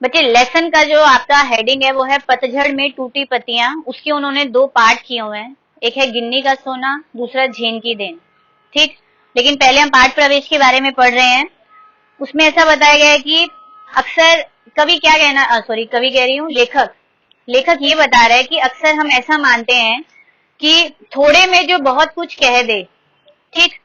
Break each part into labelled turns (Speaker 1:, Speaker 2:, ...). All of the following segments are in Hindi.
Speaker 1: बच्चे लेसन का जो आपका हेडिंग है वो है पतझड़ में टूटी पत्तियां। उसके उन्होंने 2 पार्ट किए हुए हैं, एक है गिन्नी का सोना, दूसरा झेन की देन। ठीक, लेकिन पहले हम पाठ प्रवेश के बारे में पढ़ रहे हैं। उसमें ऐसा बताया गया है कि अक्सर कवि क्या कहना, सॉरी कवि कह रही हूँ, लेखक ये बता रहा है कि अक्सर हम ऐसा मानते हैं कि थोड़े में जो बहुत कुछ कह दे। ठीक,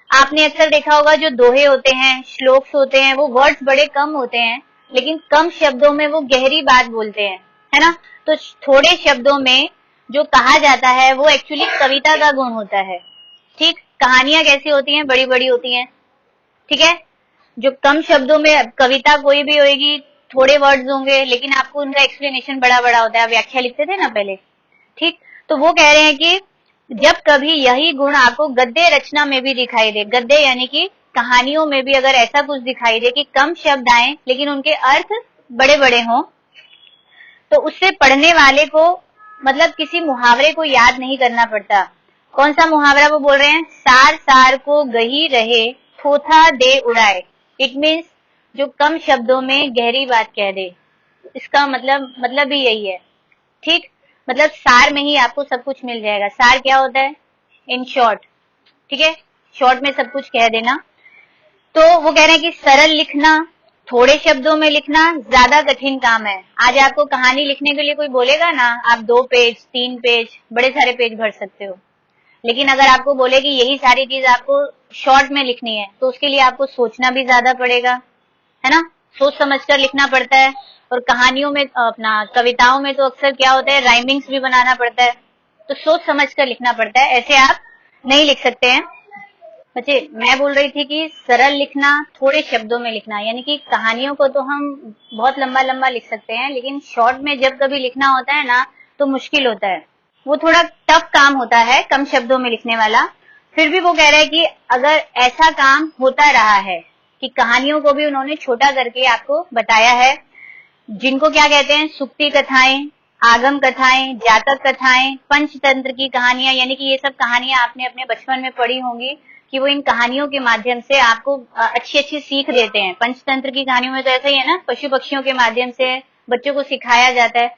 Speaker 1: आपने अक्सर देखा होगा जो दोहे होते हैं, श्लोक्स होते हैं, वो वर्ड्स बड़े कम होते हैं लेकिन कम शब्दों में वो गहरी बात बोलते हैं, है ना। तो थोड़े शब्दों में जो कहा जाता है वो एक्चुअली कविता का गुण होता है। ठीक, कहानियां कैसी होती हैं, बड़ी बड़ी होती हैं। ठीक है, जो कम शब्दों में कविता कोई भी होगी, थोड़े वर्ड्स होंगे लेकिन आपको उनका एक्सप्लेनेशन बड़ा बड़ा होता है। आप व्याख्या लिखते थे ना पहले। ठीक, तो वो कह रहे हैं कि जब कभी यही गुण आपको गद्य रचना में भी दिखाई दे, गद्य यानी कि कहानियों में भी अगर ऐसा कुछ दिखाई दे कि कम शब्द आए लेकिन उनके अर्थ बड़े बड़े हों, तो उससे पढ़ने वाले को मतलब किसी मुहावरे को याद नहीं करना पड़ता। कौन सा मुहावरा वो बोल रहे हैं, सार सार को गही रहे थोथा दे उड़ाए। इट मीन्स जो कम शब्दों में गहरी बात कह दे, इसका मतलब भी यही है। ठीक, मतलब सार में ही आपको सब कुछ मिल जाएगा। सार क्या होता है, इन शॉर्ट। ठीक है, शॉर्ट में सब कुछ कह देना। तो वो कह रहे हैं कि सरल लिखना, थोड़े शब्दों में लिखना ज्यादा कठिन काम है। आज आपको कहानी लिखने के लिए कोई बोलेगा ना, आप 2 पेज 3 पेज बड़े सारे पेज भर सकते हो, लेकिन अगर आपको बोले कि यही सारी चीज आपको शॉर्ट में लिखनी है तो उसके लिए आपको सोचना भी ज्यादा पड़ेगा, है ना। सोच समझ कर लिखना पड़ता है। और कहानियों में, अपना कविताओं में तो अक्सर क्या होता है, राइमिंग्स भी बनाना पड़ता है, तो सोच समझ कर लिखना पड़ता है, ऐसे आप नहीं लिख सकते हैं। बच्चे, मैं बोल रही थी कि सरल लिखना, थोड़े शब्दों में लिखना, यानी कि कहानियों को तो हम बहुत लंबा लंबा लिख सकते हैं लेकिन शॉर्ट में जब कभी लिखना होता है ना तो मुश्किल होता है, वो थोड़ा टफ काम होता है कम शब्दों में लिखने वाला। फिर भी वो कह रहे हैं कि अगर ऐसा काम होता रहा है कि कहानियों को भी उन्होंने छोटा करके आपको बताया है, जिनको क्या कहते हैं, सुक्ति कथाएं, आगम कथाएं, जातक कथाएं, पंचतंत्र की कहानियां, यानी कि ये सब कहानियां आपने अपने बचपन में पढ़ी होंगी कि वो इन कहानियों के माध्यम से आपको अच्छी अच्छी सीख देते हैं। पंचतंत्र की कहानियों में तो ऐसा ही है ना, पशु पक्षियों के माध्यम से बच्चों को सिखाया जाता है।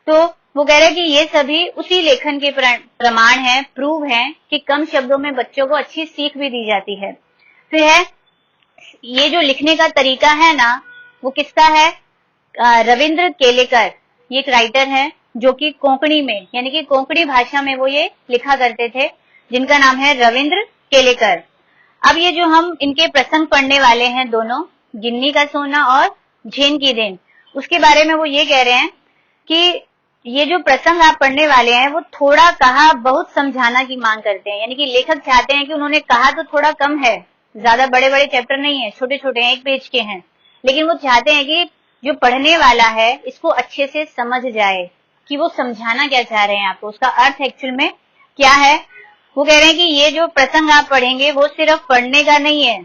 Speaker 1: तो वो कह रहे हैं कि ये सभी उसी लेखन के प्रमाण हैं, प्रूव हैं कि कम शब्दों में बच्चों को अच्छी सीख भी दी जाती है। फिर है ये जो लिखने का तरीका है ना, वो किसका है, रविंद्र केलेकर। ये एक राइटर है जो कि कोंकणी में, यानी कि कोंकणी भाषा में वो ये लिखा करते थे, जिनका नाम है रविंद्र केलेकर। अब ये जो हम इनके प्रसंग पढ़ने वाले हैं दोनों, गिन्नी का सोना और झेन की देन, उसके बारे में वो ये कह रहे हैं कि ये जो प्रसंग आप पढ़ने वाले हैं वो थोड़ा कहा बहुत समझाना की मांग करते हैं। यानी कि लेखक चाहते हैं कि उन्होंने कहा तो थोड़ा कम है, ज्यादा बड़े बड़े चैप्टर नहीं है, छोटे छोटे हैं, 1 पेज के हैं, लेकिन वो चाहते हैं कि जो पढ़ने वाला है इसको अच्छे से समझ जाए कि वो समझाना क्या चाह रहे हैं आपको, उसका अर्थ एक्चुअल में क्या है। वो कह रहे हैं कि ये जो प्रसंग आप पढ़ेंगे वो सिर्फ पढ़ने का नहीं है,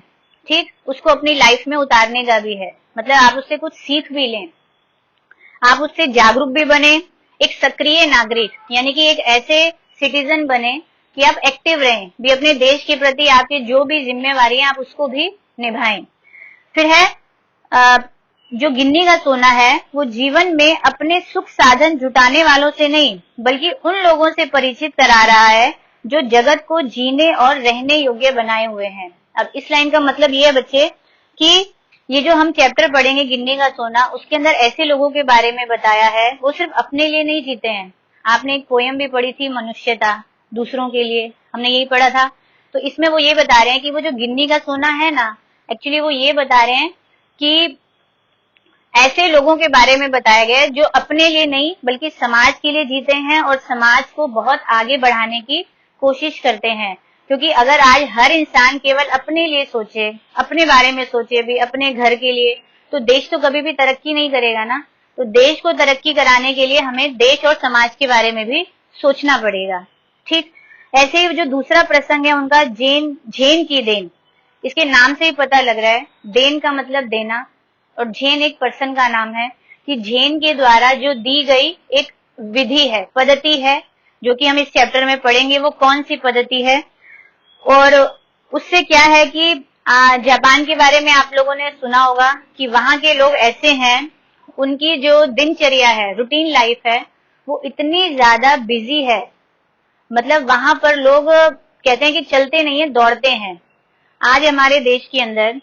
Speaker 1: ठीक, उसको अपनी लाइफ में उतारने का भी है। मतलब आप उससे कुछ सीख भी लें, आप उससे जागरूक भी बने, एक सक्रिय नागरिक यानी कि एक ऐसे सिटीजन बने कि आप एक्टिव रहें भी, अपने देश के प्रति आपकी जो भी जिम्मेवारी है आप उसको भी निभाएं। फिर है जो गिन्नी का सोना है वो जीवन में अपने सुख साधन जुटाने वालों से नहीं बल्कि उन लोगों से परिचित करा रहा है जो जगत को जीने और रहने योग्य बनाए हुए हैं। अब इस लाइन का मतलब ये है बच्चे कि ये जो हम चैप्टर पढ़ेंगे गिन्नी का सोना, उसके अंदर ऐसे लोगों के बारे में बताया है वो सिर्फ अपने लिए नहीं जीते हैं। आपने एक पोयम भी पढ़ी थी, मनुष्यता, दूसरों के लिए, हमने यही पढ़ा था। तो इसमें वो ये बता रहे हैं कि वो जो गिन्नी का सोना है ना, एक्चुअली वो ये बता रहे हैं कि ऐसे लोगों के बारे में बताया गया है जो अपने लिए नहीं बल्कि समाज के लिए जीते हैं और समाज को बहुत आगे बढ़ाने की कोशिश करते हैं। क्योंकि अगर आज हर इंसान केवल अपने लिए सोचे, अपने बारे में सोचे भी, अपने घर के लिए, तो देश तो कभी भी तरक्की नहीं करेगा ना। तो देश को तरक्की कराने के लिए हमें देश और समाज के बारे में भी सोचना पड़ेगा, ठीक। ऐसे ही जो दूसरा प्रसंग है उनका झेन की देन, इसके नाम से ही पता लग रहा है, देन का मतलब देना और झेन एक पर्सन का नाम है कि झेन के द्वारा जो दी गई एक विधि है, पद्धति है, जो कि हम इस चैप्टर में पढ़ेंगे वो कौन सी पद्धति है। और उससे क्या है कि जापान के बारे में आप लोगों ने सुना होगा कि वहां के लोग ऐसे हैं उनकी जो दिनचर्या है, रूटीन लाइफ है, वो इतनी ज्यादा बिजी है। मतलब वहां पर लोग कहते हैं कि चलते नहीं है, दौड़ते हैं। आज हमारे देश के अंदर,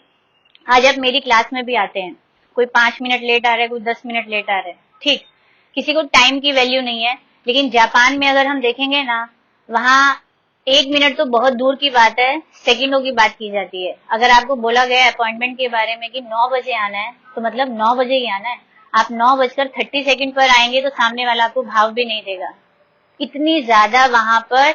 Speaker 1: आज आप मेरी क्लास में भी आते हैं, कोई 5 मिनट लेट आ रहा है, कोई 10 मिनट लेट आ रहा है, ठीक, किसी को टाइम की वैल्यू नहीं है। लेकिन जापान में अगर हम देखेंगे ना, वहां 1 मिनट तो बहुत दूर की बात है, सेकंडों की बात की जाती है। अगर आपको बोला गया अपॉइंटमेंट के बारे में कि 9 बजे आना है, तो मतलब 9 बजे ही आना है। आप 9:30 पर आएंगे तो सामने वाला आपको भाव भी नहीं देगा। इतनी ज्यादा वहां पर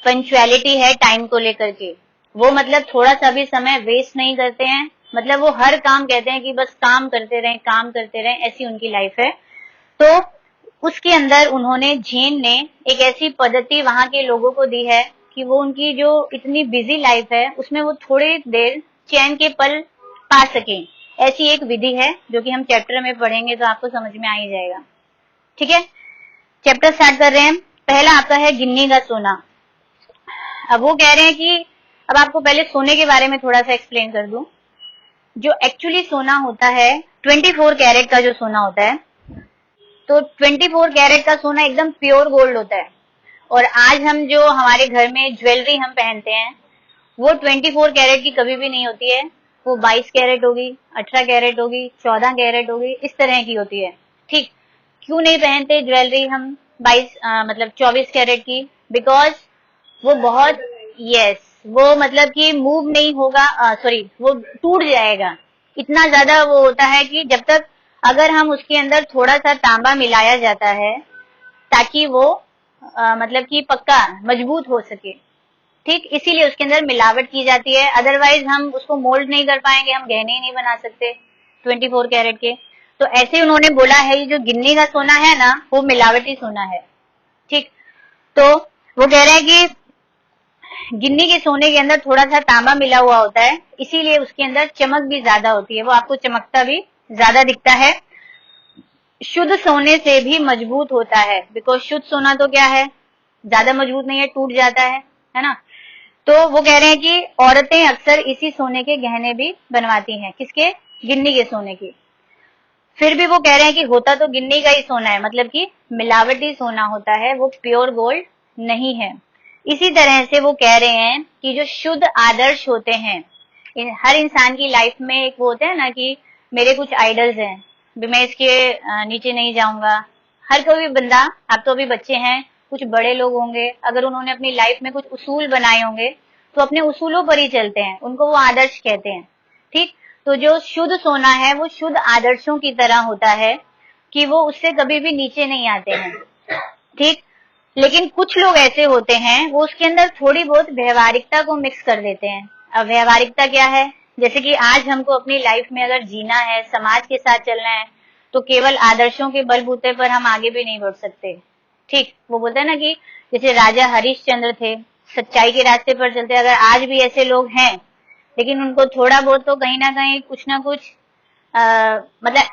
Speaker 1: पंक्चुअलिटी है टाइम को लेकर के। वो मतलब थोड़ा सा भी समय वेस्ट नहीं करते हैं। मतलब वो हर काम कहते हैं कि बस काम करते रहें, काम करते रहें, ऐसी उनकी लाइफ है। तो उसके अंदर उन्होंने, झेन ने एक ऐसी पद्धति वहां के लोगों को दी है कि वो उनकी जो इतनी बिजी लाइफ है उसमें वो थोड़ी देर चैन के पल पा सकें। ऐसी एक विधि है जो कि हम चैप्टर में पढ़ेंगे तो आपको समझ में आ ही जाएगा। ठीक है, चैप्टर स्टार्ट कर रहे हैं। पहला आपका है गिन्नी का सोना। अब वो कह रहे हैं कि अब आपको पहले सोने के बारे में थोड़ा सा एक्सप्लेन कर दूं। जो एक्चुअली सोना होता है, 24 कैरेट का जो सोना होता है, तो 24 कैरेट का सोना एकदम प्योर गोल्ड होता है। और आज हम जो हमारे घर में ज्वेलरी हम पहनते हैं, वो 24 कैरेट की कभी भी नहीं होती है। वो 22 कैरेट होगी, 18 कैरेट होगी, 14 कैरेट होगी, इस तरह की होती है। ठीक, क्यों नहीं पहनते ज्वेलरी हम 24 कैरेट की? बिकॉज वो बहुत, यस, वो मतलब कि मूव नहीं होगा, सॉरी, वो टूट जाएगा। इतना ज्यादा वो होता है कि जब तक, अगर हम उसके अंदर थोड़ा सा तांबा मिलाया जाता है ताकि वो मतलब कि पक्का मजबूत हो सके, ठीक, इसीलिए उसके अंदर मिलावट की जाती है। अदरवाइज हम उसको मोल्ड नहीं कर पाएंगे, हम गहने ही नहीं बना सकते 24 कैरेट के। तो ऐसे उन्होंने बोला है, ये जो गिन्नी का सोना है ना, वो मिलावटी सोना है। ठीक, तो वो कह रहे हैं कि गिन्नी के सोने के अंदर थोड़ा सा तांबा मिला हुआ होता है, इसीलिए उसके अंदर चमक भी ज्यादा होती है, वो आपको चमकता भी ज्यादा दिखता है। शुद्ध सोने से भी मजबूत होता है, बिकॉज शुद्ध सोना तो क्या है, ज्यादा मजबूत नहीं है, टूट जाता है ना। तो वो कह रहे हैं कि औरतें अक्सर इसी सोने के गहने भी बनवाती हैं। किसके? गिन्नी के सोने की। फिर भी वो कह रहे हैं कि होता तो गिन्नी का ही सोना है, मतलब कि मिलावटी सोना होता है, वो प्योर गोल्ड नहीं है। इसी तरह से वो कह रहे हैं कि जो शुद्ध आदर्श होते हैं, हर इंसान की लाइफ में एक वो होता है ना कि मेरे कुछ आइडल्स हैं, मैं इसके नीचे नहीं जाऊंगा। हर कोई बंदा, आप तो अभी बच्चे हैं, कुछ बड़े लोग होंगे, अगर उन्होंने अपनी लाइफ में कुछ उसूल बनाए होंगे तो अपने उसूलों पर ही चलते हैं, उनको वो आदर्श कहते हैं। ठीक, तो जो शुद्ध सोना है वो शुद्ध आदर्शों की तरह होता है कि वो उससे कभी भी नीचे नहीं आते हैं। ठीक, लेकिन कुछ लोग ऐसे होते हैं, वो उसके अंदर थोड़ी बहुत व्यवहारिकता को मिक्स कर देते हैं। अब व्यवहारिकता क्या है? जैसे कि आज हमको अपनी लाइफ में अगर जीना है, समाज के साथ चलना है, तो केवल आदर्शों के बलबूते पर हम आगे भी नहीं बढ़ सकते। ठीक, वो बोलते हैं ना कि जैसे राजा हरिश्चंद्र थे, सच्चाई के रास्ते पर चलते। अगर आज भी ऐसे लोग हैं, लेकिन उनको थोड़ा बहुत तो कहीं ना कहीं कुछ ना कुछ मतलब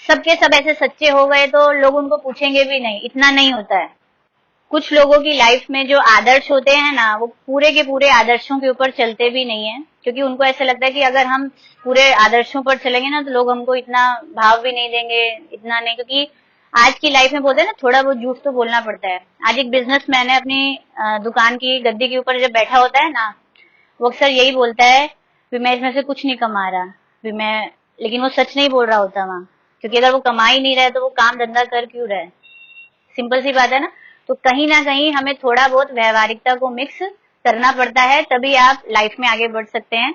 Speaker 1: सबके सब ऐसे सच्चे हो गए तो लोग उनको पूछेंगे भी नहीं, इतना नहीं होता है। कुछ लोगों की लाइफ में जो आदर्श होते हैं ना, वो पूरे के पूरे आदर्शों के ऊपर चलते भी नहीं है, क्योंकि उनको ऐसा लगता है कि अगर हम पूरे आदर्शों पर चलेंगे ना तो लोग हमको इतना भाव भी नहीं देंगे, इतना नहीं। क्योंकि आज की लाइफ में बोलते हैं ना, थोड़ा बहुत झूठ तो बोलना पड़ता है। आज एक बिजनेसमैन है, अपनी दुकान की गद्दी के ऊपर जब बैठा होता है ना, वो अक्सर यही बोलता है कि मैं इसमें से कुछ नहीं कमा रहा, लेकिन वो सच नहीं बोल रहा होता वहां, क्योंकि अगर वो कमा ही नहीं रहा है तो वो काम धंधा कर क्यों रहा है? सिंपल सी बात है ना। तो कहीं ना कहीं हमें थोड़ा बहुत व्यवहारिकता को मिक्स करना पड़ता है, तभी आप लाइफ में आगे बढ़ सकते हैं।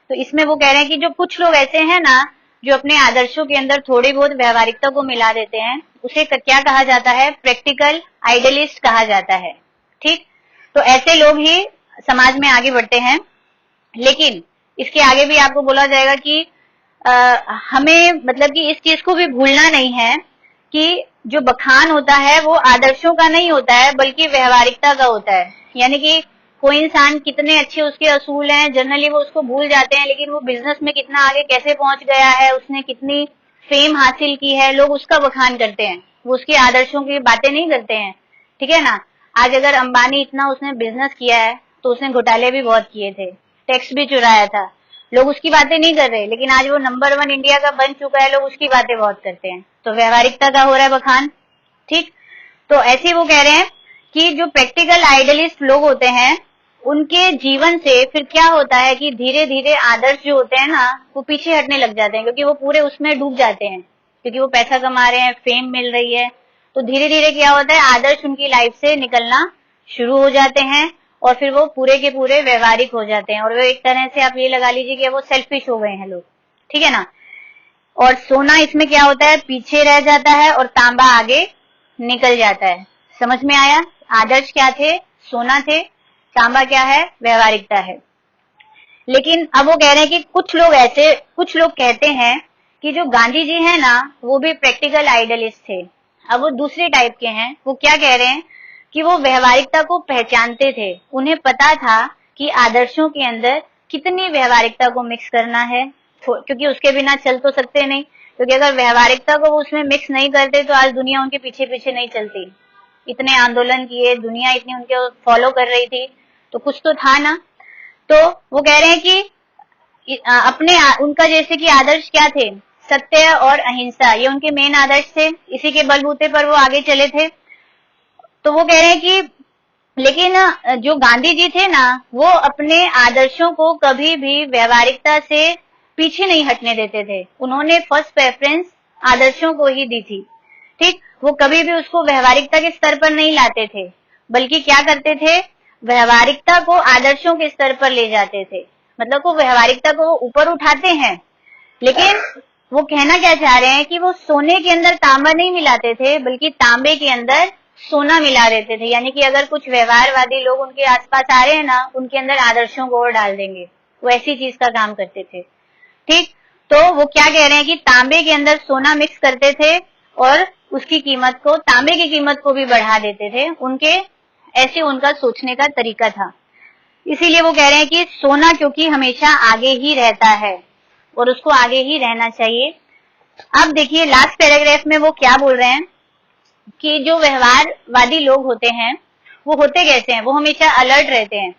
Speaker 1: तो इसमें वो कह रहे हैं कि जो कुछ लोग ऐसे हैं ना, जो अपने आदर्शों के अंदर थोड़ी बहुत व्यवहारिकता को मिला देते हैं, उसे क्या कहा जाता है? प्रैक्टिकल आइडियलिस्ट कहा जाता है। ठीक, तो ऐसे लोग ही समाज में आगे बढ़ते हैं। लेकिन इसके आगे भी आपको बोला जाएगा कि हमें मतलब कि इस चीज को भी भूलना नहीं है कि जो बखान होता है वो आदर्शों का नहीं होता है, बल्कि व्यवहारिकता का होता है। यानी कि कोई इंसान कितने अच्छे उसके असूल हैं, जनरली वो उसको भूल जाते हैं, लेकिन वो बिजनेस में कितना आगे कैसे पहुंच गया है, उसने कितनी फेम हासिल की है, लोग उसका बखान करते हैं, वो उसके आदर्शों की बातें नहीं करते हैं। ठीक है ना। आज अगर अंबानी इतना उसने बिजनेस किया है तो उसने घोटाले भी बहुत किए थे, टैक्स भी चुराया था, लोग उसकी बातें नहीं कर रहे, लेकिन आज वो नंबर 1 इंडिया का बन चुका है, लोग उसकी बातें बहुत करते हैं। तो व्यवहारिकता का हो रहा है बखान। ठीक, तो ऐसे वो कह रहे हैं कि जो प्रैक्टिकल आइडियलिस्ट लोग होते हैं उनके जीवन से फिर क्या होता है कि धीरे धीरे आदर्श जो होते हैं ना वो पीछे हटने लग जाते हैं, क्योंकि वो पूरे उसमें डूब जाते हैं, क्योंकि वो पैसा कमा रहे हैं, फेम मिल रही है। तो धीरे धीरे क्या होता है, आदर्श उनकी लाइफ से निकलना शुरू हो जाते हैं और फिर वो पूरे के पूरे व्यवहारिक हो जाते हैं, और वो एक तरह से आप ये लगा लीजिए कि वो सेल्फिश हो गए हैं लोग। ठीक है ना। और सोना इसमें क्या होता है, पीछे रह जाता है और तांबा आगे निकल जाता है। समझ में आया? आदर्श क्या थे? सोना थे। तांबा क्या है? व्यवहारिकता है। लेकिन अब वो कह रहे हैं कि कुछ लोग कहते हैं कि जो गांधी जी है ना वो भी प्रैक्टिकल आइडियलिस्ट थे। अब वो दूसरे टाइप के हैं। वो क्या कह रहे हैं कि वो व्यवहारिकता को पहचानते थे, उन्हें पता था कि आदर्शों के अंदर कितनी व्यवहारिकता को मिक्स करना है, क्योंकि उसके बिना चल तो सकते नहीं। क्योंकि अगर व्यवहारिकता को वो उसमें मिक्स नहीं करते तो आज दुनिया उनके पीछे पीछे नहीं चलती। इतने आंदोलन किए, दुनिया इतनी उनके फॉलो कर रही थी, तो कुछ तो था ना। तो वो कह रहे हैं कि उनका जैसे कि आदर्श क्या थे, सत्य और अहिंसा, ये उनके मेन आदर्श थे। इसी के बलबूते पर वो आगे चले थे। तो वो कह रहे हैं कि लेकिन जो गांधी जी थे ना वो अपने आदर्शों को कभी भी व्यवहारिकता से पीछे नहीं हटने देते थे। उन्होंने फर्स्ट प्रेफरेंस आदर्शों को ही दी थी। ठीक, वो कभी भी उसको व्यवहारिकता के स्तर पर नहीं लाते थे, बल्कि क्या करते थे, व्यवहारिकता को आदर्शों के स्तर पर ले जाते थे। मतलब वो व्यवहारिकता को ऊपर उठाते हैं, लेकिन वो कहना क्या चाह रहे हैं कि वो सोने के अंदर तांबा नहीं मिलाते थे, बल्कि तांबे के अंदर सोना मिला देते थे। यानी कि अगर कुछ व्यवहारवादी लोग उनके आसपास आ रहे हैं ना, उनके अंदर आदर्शों को और डाल देंगे। वो ऐसी चीज का काम करते थे। ठीक, तो वो क्या कह रहे हैं कि तांबे के अंदर सोना मिक्स करते थे और उसकी कीमत को, तांबे की कीमत को भी बढ़ा देते थे। ऐसे उनका सोचने का तरीका था। इसीलिए वो कह रहे हैं कि सोना क्योंकि हमेशा आगे ही रहता है और उसको आगे ही रहना चाहिए। अब देखिए लास्ट पैराग्राफ में वो क्या बोल रहे हैं कि जो व्यवहारवादी लोग होते हैं वो होते कैसे हैं, वो हमेशा अलर्ट रहते हैं,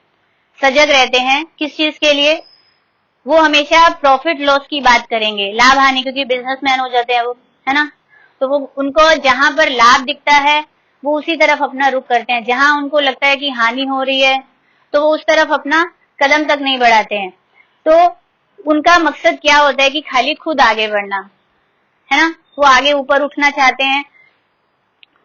Speaker 1: सजग रहते हैं। किस चीज के लिए? वो हमेशा प्रॉफिट लॉस की बात करेंगे, लाभ हानि, क्योंकि बिजनेसमैन हो जाते हैं वो, है ना। तो वो उनको जहां पर लाभ दिखता है वो उसी तरफ अपना रुख करते हैं। जहां उनको लगता है कि हानि हो रही है तो वो उस तरफ अपना कदम तक नहीं बढ़ाते हैं। तो उनका मकसद क्या होता है कि खाली खुद आगे बढ़ना, है ना। वो आगे ऊपर उठना चाहते हैं,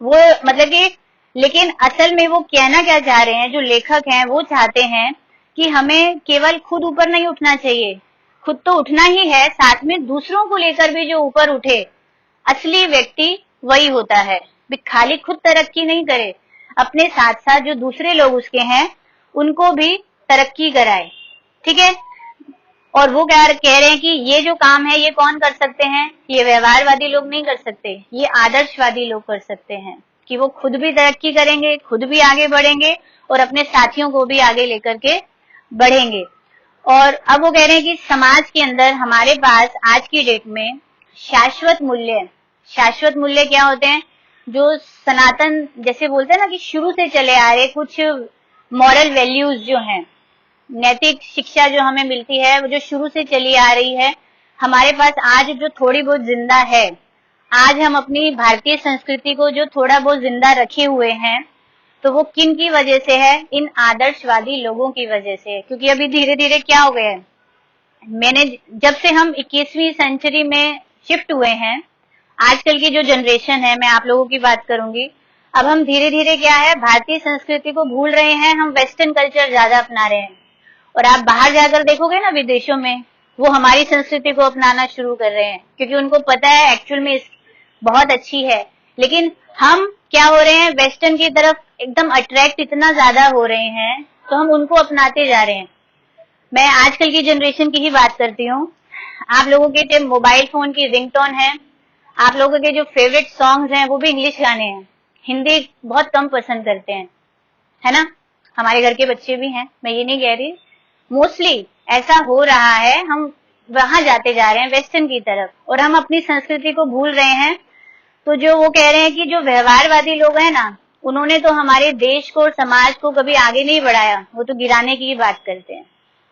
Speaker 1: वो मतलब कि, लेकिन असल में वो कहना क्या चाह रहे हैं, जो लेखक हैं वो चाहते हैं कि हमें केवल खुद ऊपर नहीं उठना चाहिए, खुद तो उठना ही है, साथ में दूसरों को लेकर भी जो ऊपर उठे, असली व्यक्ति वही होता है। खाली खुद तरक्की नहीं करे, अपने साथ साथ जो दूसरे लोग उसके हैं उनको भी तरक्की कराए। ठीक है। और वो कह रहे हैं कि ये जो काम है ये कौन कर सकते हैं, ये व्यवहारवादी लोग नहीं कर सकते, ये आदर्शवादी लोग कर सकते हैं, कि वो खुद भी तरक्की करेंगे, खुद भी आगे बढ़ेंगे और अपने साथियों को भी आगे लेकर के बढ़ेंगे। और अब वो कह रहे हैं कि समाज के अंदर हमारे पास आज की डेट में शाश्वत मूल्य क्या होते हैं, जो सनातन, जैसे बोलते हैं ना कि शुरू से चले आ रहे कुछ मॉरल वैल्यूज जो हैं, नैतिक शिक्षा जो हमें मिलती है, वो जो शुरू से चली आ रही है, हमारे पास आज जो थोड़ी बहुत जिंदा है, आज हम अपनी भारतीय संस्कृति को जो थोड़ा बहुत जिंदा रखे हुए हैं, तो वो किन की वजह से है, इन आदर्शवादी लोगों की वजह से। क्योंकि अभी धीरे धीरे क्या हो गया है, जब से हम 21वीं सेंचुरी में शिफ्ट हुए हैं, आजकल की जो जनरेशन है, मैं आप लोगों की बात करूंगी, अब हम धीरे धीरे क्या है, भारतीय संस्कृति को भूल रहे हैं, हम वेस्टर्न कल्चर ज्यादा अपना रहे हैं। और आप बाहर जाकर देखोगे ना विदेशों में, वो हमारी संस्कृति को अपनाना शुरू कर रहे हैं, क्योंकि उनको पता है एक्चुअल में बहुत अच्छी है। लेकिन हम क्या हो रहे हैं, वेस्टर्न की तरफ एकदम अट्रैक्ट इतना ज्यादा हो रहे हैं, तो हम उनको अपनाते जा रहे हैं। मैं आजकल की जनरेशन की ही बात करती हूँ। आप लोगों के जो मोबाइल फोन की रिंगटोन है, आप लोगों के जो फेवरेट सॉन्ग्स हैं वो भी इंग्लिश गाने हैं, हिंदी बहुत कम पसंद करते हैं, है ना। हमारे घर के बच्चे भी हैं, मैं ये नहीं कह रही, मोस्टली ऐसा हो रहा है। हम वहां जाते जा रहे हैं वेस्टर्न की तरफ, और हम अपनी संस्कृति को भूल रहे हैं। तो जो वो कह रहे हैं कि जो व्यवहारवादी लोग हैं ना, उन्होंने तो हमारे देश को और समाज को कभी आगे नहीं बढ़ाया, वो तो गिराने की ही बात करते हैं।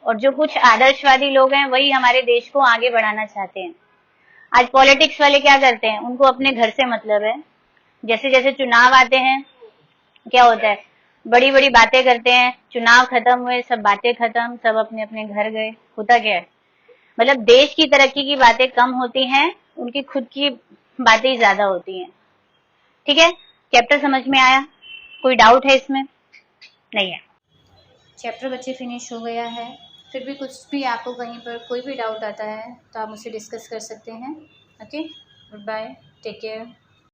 Speaker 1: और जो कुछ आदर्शवादी लोग हैं वही हमारे देश को आगे बढ़ाना चाहते हैं। आज पॉलिटिक्स वाले क्या करते हैं, उनको अपने घर से मतलब है। जैसे जैसे चुनाव आते हैं क्या होता है, बड़ी बड़ी बातें करते हैं, चुनाव खत्म हुए, सब बातें खत्म, सब अपने अपने घर गए। होता क्या है, मतलब देश की तरक्की की बातें कम होती हैं, उनकी खुद की बातें ही ज्यादा होती हैं। ठीक है, चैप्टर समझ में आया? कोई डाउट है इसमें? नहीं है।
Speaker 2: चैप्टर बच्चे फिनिश हो गया है। फिर भी कुछ भी आपको कहीं पर कोई भी डाउट आता है तो आप मुझसे डिस्कस कर सकते हैं। Okay, good bye, take care.